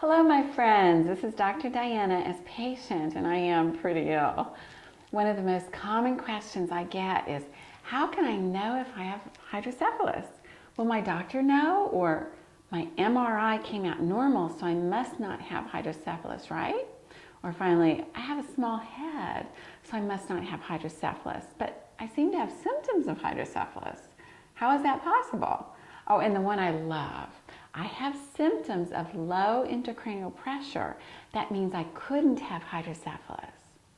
Hello, my friends. This is Dr. Diana as patient, and I am pretty ill. One of the most common questions I get is, how can I know if I have hydrocephalus? Will my doctor know? Or my MRI came out normal, so I must not have hydrocephalus, right? Or finally, I have a small head, so I must not have hydrocephalus, but I seem to have symptoms of hydrocephalus. How is that possible? Oh, and the one I love. I have symptoms of low intracranial pressure. That means I couldn't have hydrocephalus,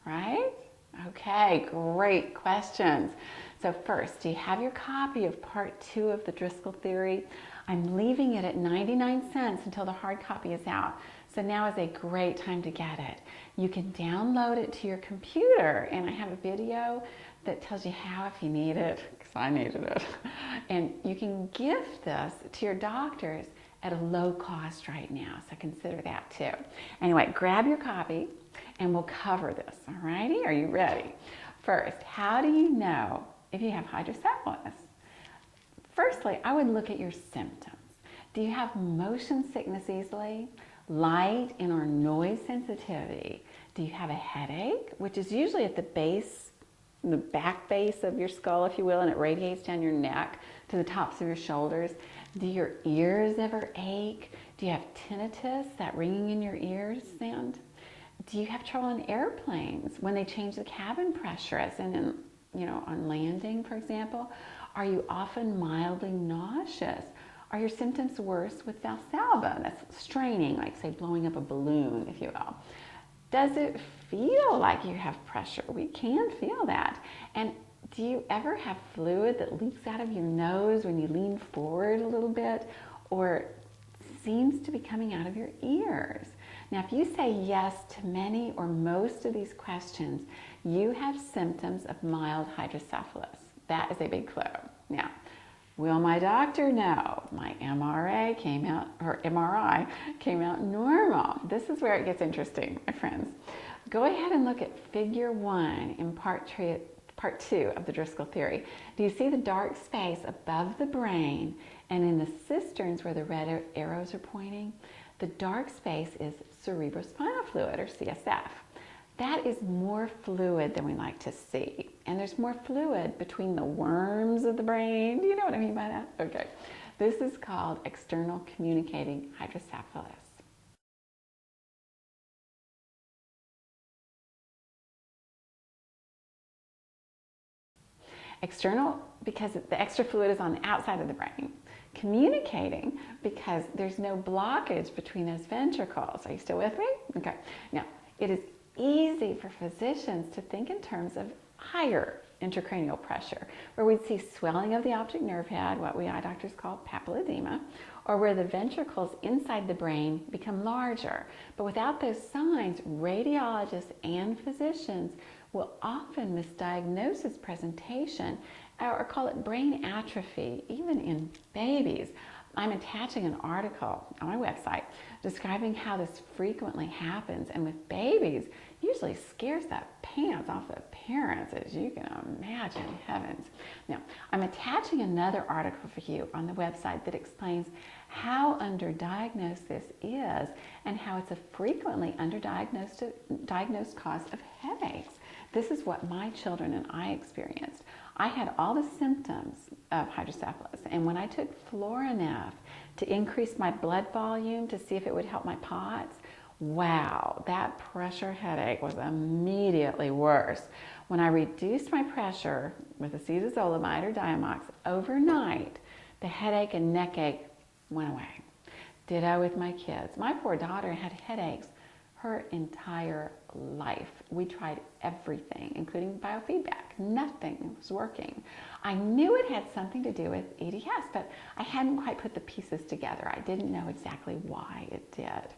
right? Okay, great questions. So first, do you have your copy of part 2 of the Driscoll theory? I'm leaving it at 99 cents until the hard copy is out. So now is a great time to get it. You can download it to your computer, and I have a video that tells you how if you need it, because I needed it. And you can gift this to your doctors at a low cost right now, so consider that too. Anyway, grab your copy and we'll cover this, alrighty? Are you ready? First, how do you know if you have hydrocephalus? Firstly, I would look at your symptoms. Do you have motion sickness easily, light and or noise sensitivity? Do you have a headache, which is usually at the base, the back base of your skull, if you will, and it radiates down your neck to the tops of your shoulders? Do your ears ever ache? Do you have tinnitus, that ringing in your ears sound? Do you have trouble in airplanes when they change the cabin pressure, as in, on landing, for example? Are you often mildly nauseous? Are your symptoms worse with Valsalva? That's straining, like say blowing up a balloon, if you will. Does it feel like you have pressure? We can feel that. And do you ever have fluid that leaks out of your nose when you lean forward a little bit, or seems to be coming out of your ears? Now, if you say yes to many or most of these questions, you have symptoms of mild hydrocephalus. That is a big clue. Now, will my doctor know? My MRI came out normal. This is where it gets interesting, my friends. Go ahead and look at figure 1 in part 2 of the Driscoll theory. Do you see the dark space above the brain and in the cisterns where the red arrows are pointing? The dark space is cerebrospinal fluid, or CSF. That is more fluid than we like to see. And there's more fluid between the worms of the brain. Do you know what I mean by that? Okay. This is called external communicating hydrocephalus. External because the extra fluid is on the outside of the brain. Communicating because there's no blockage between those ventricles. Are you still with me? Okay. Now, it is easy for physicians to think in terms of higher intracranial pressure, where we'd see swelling of the optic nerve head, what we eye doctors call papilledema, or where the ventricles inside the brain become larger. But without those signs, radiologists and physicians will often misdiagnose this presentation or call it brain atrophy, even in babies. I'm attaching an article on my website describing how this frequently happens, and with babies, usually scares the pants off the parents, as you can imagine. Heavens. Now, I'm attaching another article for you on the website that explains how underdiagnosed this is and how it's a frequently underdiagnosed cause of headaches. This is what my children and I experienced. I had all the symptoms of hydrocephalus, and when I took Florinef to increase my blood volume to see if it would help my POTS, wow, that pressure headache was immediately worse. When I reduced my pressure with acetazolamide or Diamox overnight, the headache and neck ache went away. Ditto with my kids. My poor daughter had headaches her entire life. We tried everything, including biofeedback. Nothing was working. I knew it had something to do with EDS, but I hadn't quite put the pieces together. I didn't know exactly why it did.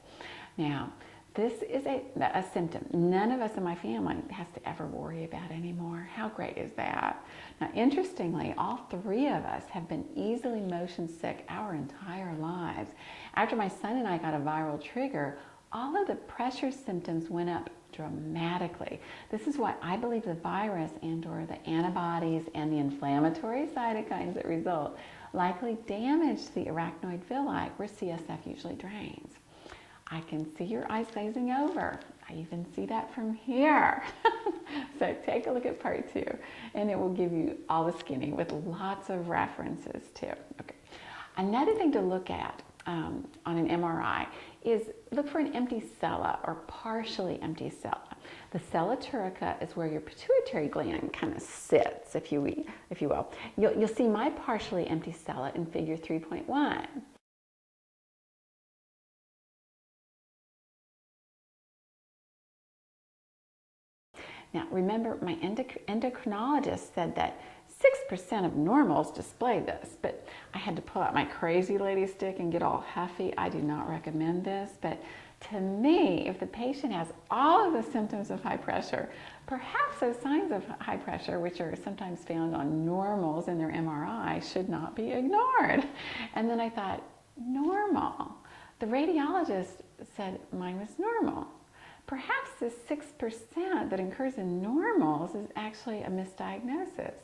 Now, this is a symptom none of us in my family has to ever worry about anymore. How great is that? Now, interestingly, all 3 of us have been easily motion sick our entire lives. After my son and I got a viral trigger, all of the pressure symptoms went up dramatically. This is why I believe the virus and or the antibodies and the inflammatory cytokines that result likely damage the arachnoid villi, where CSF usually drains. I can see your eyes glazing over. I even see that from here. So take a look at part 2, and it will give you all the skinning with lots of references too. Okay. Another thing to look at on an MRI is look for an empty cella or partially empty cella. The cella turica is where your pituitary gland kind of sits, if you will. You'll see my partially empty cella in figure 3.1. Now, remember, my endocrinologist said that 6% of normals display this, but I had to pull out my crazy lady stick and get all huffy. I do not recommend this, but to me, if the patient has all of the symptoms of high pressure, perhaps those signs of high pressure, which are sometimes found on normals in their MRI, should not be ignored. And then I thought, normal. The radiologist said mine was normal. Perhaps this 6% that occurs in normals is actually a misdiagnosis.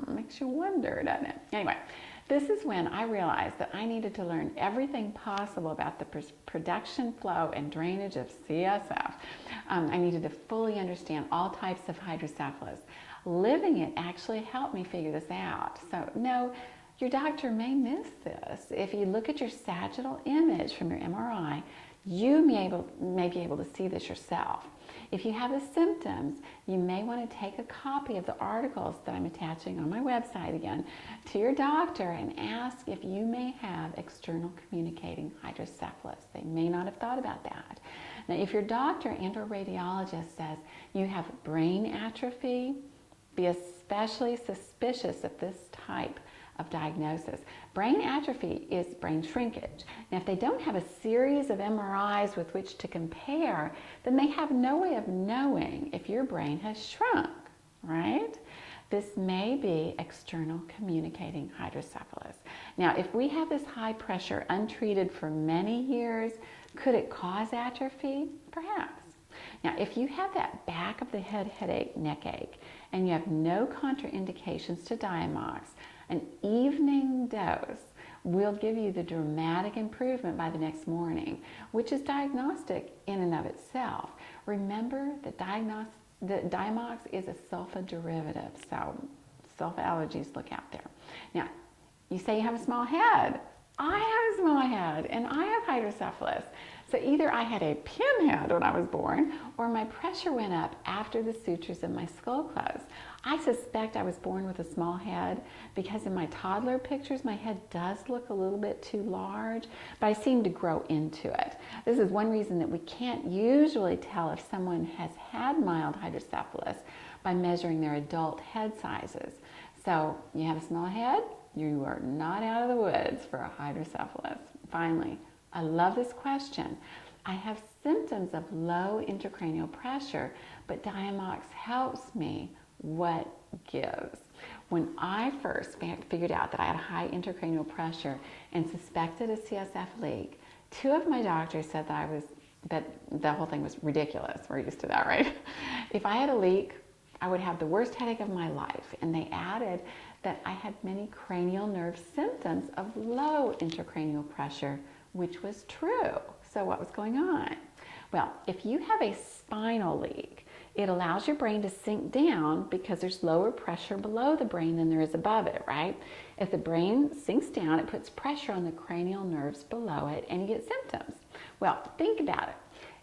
Makes you wonder, doesn't it? Anyway, this is when I realized that I needed to learn everything possible about the production, flow, and drainage of CSF. I needed to fully understand all types of hydrocephalus. Living it actually helped me figure this out. So, no, your doctor may miss this. If you look at your sagittal image from your MRI, you may be able to see this yourself. If you have the symptoms, you may want to take a copy of the articles that I'm attaching on my website again to your doctor and ask if you may have external communicating hydrocephalus. They may not have thought about that. Now, if your doctor and or radiologist says you have brain atrophy, be especially suspicious of this type of diagnosis. Brain atrophy is brain shrinkage. Now, if they don't have a series of MRIs with which to compare, then they have no way of knowing if your brain has shrunk, right? This may be external communicating hydrocephalus. Now, if we have this high pressure untreated for many years, could it cause atrophy? Perhaps. Now, if you have that back of the head headache, neck ache, and you have no contraindications to Diamox, an evening dose will give you the dramatic improvement by the next morning, which is diagnostic in and of itself. Remember that Diamox is a sulfa derivative, so sulfa allergies, look out there. Now, you say you have a small head. I have a small head, and I have hydrocephalus. So either I had a pinhead when I was born, or my pressure went up after the sutures of my skull closed. I suspect I was born with a small head because in my toddler pictures, my head does look a little bit too large, but I seem to grow into it. This is one reason that we can't usually tell if someone has had mild hydrocephalus by measuring their adult head sizes. So you have a small head, you are not out of the woods for a hydrocephalus. Finally, I love this question. I have symptoms of low intracranial pressure, but Diamox helps me. What gives? When I first figured out that I had high intracranial pressure and suspected a CSF leak, 2 of my doctors said that the whole thing was ridiculous. We're used to that, right? If I had a leak, I would have the worst headache of my life. And they added that I had many cranial nerve symptoms of low intracranial pressure, which was true. So what was going on? Well, if you have a spinal leak, it allows your brain to sink down because there's lower pressure below the brain than there is above it, right? If the brain sinks down, it puts pressure on the cranial nerves below it and you get symptoms. Well, think about it.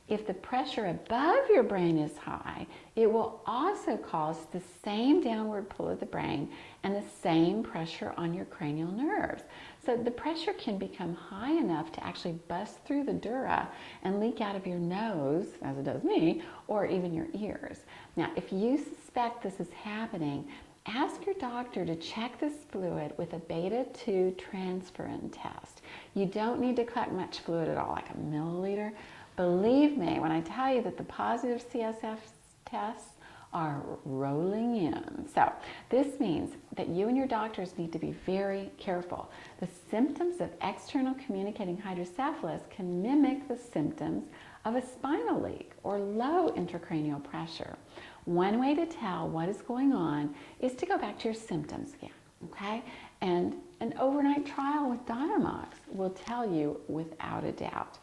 If the pressure above your brain is high, it will also cause the same downward pull of the brain and the same pressure on your cranial nerves. So the pressure can become high enough to actually bust through the dura and leak out of your nose, as it does me, or even your ears. Now, if you suspect this is happening, ask your doctor to check this fluid with a beta-2 transferrin test. You don't need to collect much fluid at all, like a milliliter. Believe me when I tell you that the positive CSF tests are rolling in. So this means that you and your doctors need to be very careful. The symptoms of external communicating hydrocephalus can mimic the symptoms of a spinal leak or low intracranial pressure. One way to tell what is going on is to go back to your symptoms again, okay? And an overnight trial with Diamox will tell you without a doubt.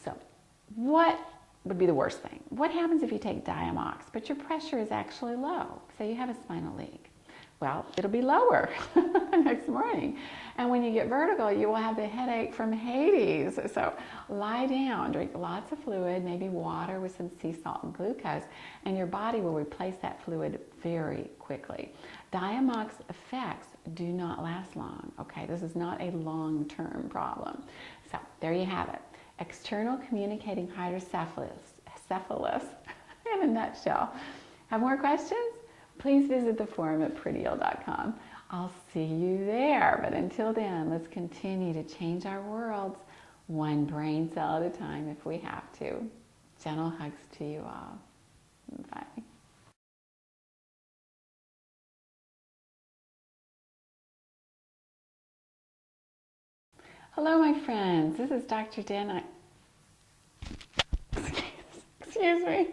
So what would be the worst thing? What happens if you take Diamox, but your pressure is actually low? Say you have a spinal leak. Well, it'll be lower next morning. And when you get vertigo, you will have the headache from Hades. So lie down, drink lots of fluid, maybe water with some sea salt and glucose, and your body will replace that fluid very quickly. Diamox effects do not last long, okay? This is not a long-term problem. So there you have it. External communicating hydrocephalus in a nutshell. Have more questions? Please visit the forum at prettyill.com. I'll see you there. But until then, let's continue to change our worlds one brain cell at a time if we have to. Gentle hugs to you all. Bye. Hello, my friends. This is Dr. Dana. Excuse me.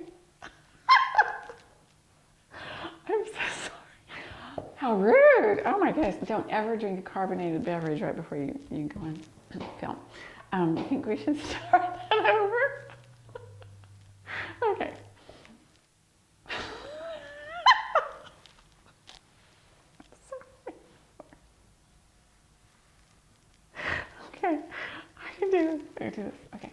I'm so sorry. How rude. Oh my goodness. Don't ever drink a carbonated beverage right before you go on film. I think we should start that over. Okay. Sorry. Okay. I can do this. Okay.